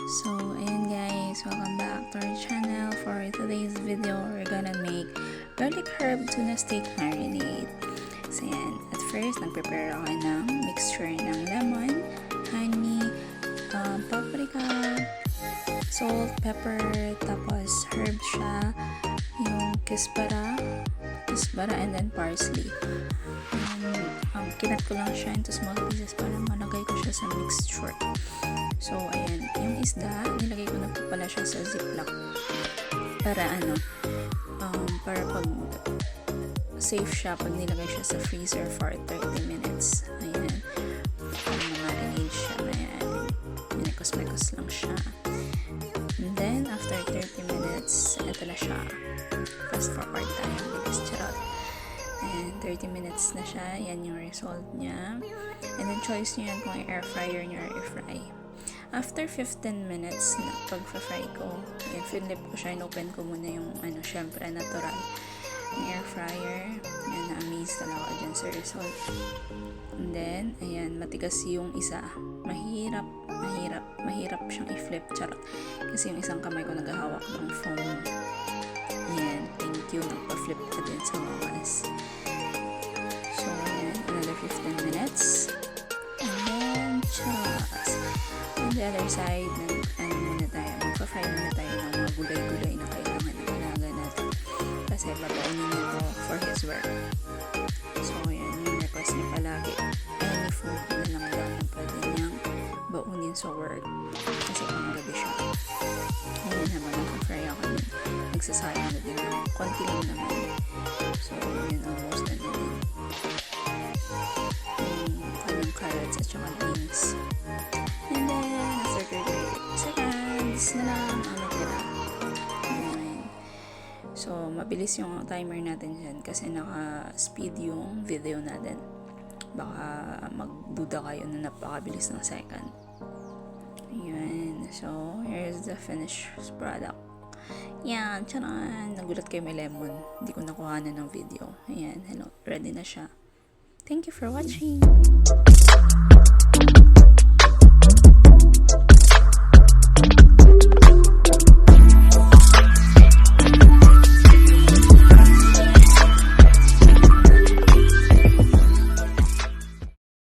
So, ayan guys, welcome back to our channel. For today's video, we're gonna make garlic herb tuna steak marinade. So, ayan, at first, nag-prepare ako ng mixture ng lemon, honey, paprika, salt, pepper, tapos herb siya, yung kispara, and then parsley. Kinat ko lang siya into small pieces para malagay ko siya sa mixture. So, ayan, yung isda, nilagay ko na po pala siya sa ziplock para para pag safe siya pag nilagay siya sa freezer for 30 minutes. Ayan, marinate siya. Ayan, minekos-mekos lang siya. And then, after 30 minutes, ito na siya. Fast forward tayo, bilis, charot. Ayan, 30 minutes na siya. Yan yung result niya. And then, choice nyo yan kung air fryer nyo or i-fry. After 15 minutes na pag-fry ko, ayan, flip ko siya, in-open ko muna yung, syempre, natural. Yung air fryer. Ayan, na-amaze talaga ako dyan sa result. And then, ayan, matigas yung isa. Mahirap siyang i-flip, charot. Kasi yung isang kamay ko naghahawak ng phone. Ayan, thank you. Nagpa-flip ka din sa wakas. So, ayan, another 15 minutes. And then, chas. On the other side, magpa-fry muna tayo ng mga gulay-gulay na kailangan ng alaga natin. Kasi babaunin nito for his work. So, ayan, yung request niya palagi. Any food na lang daw na pwede niyang baunin sa work. Kasi panggabi siya. Ngayon naman, nag-fry ako din. Nagsasayang na din. Konti lang naman. So, yun, almost na din. Yung carrots at saka beans. And then, after 30 seconds na lang, tira. Ayan. So, mabilis yung timer natin dyan kasi naka-speed yung video natin. Baka magduda kayo na napakabilis ng second. Ayan. So, here's the finished product. Yan, tcharan! Nagulat kayo may lemon. Hindi ko nakuha na ng video. Ayan, hello. Ready na siya. Thank you for watching!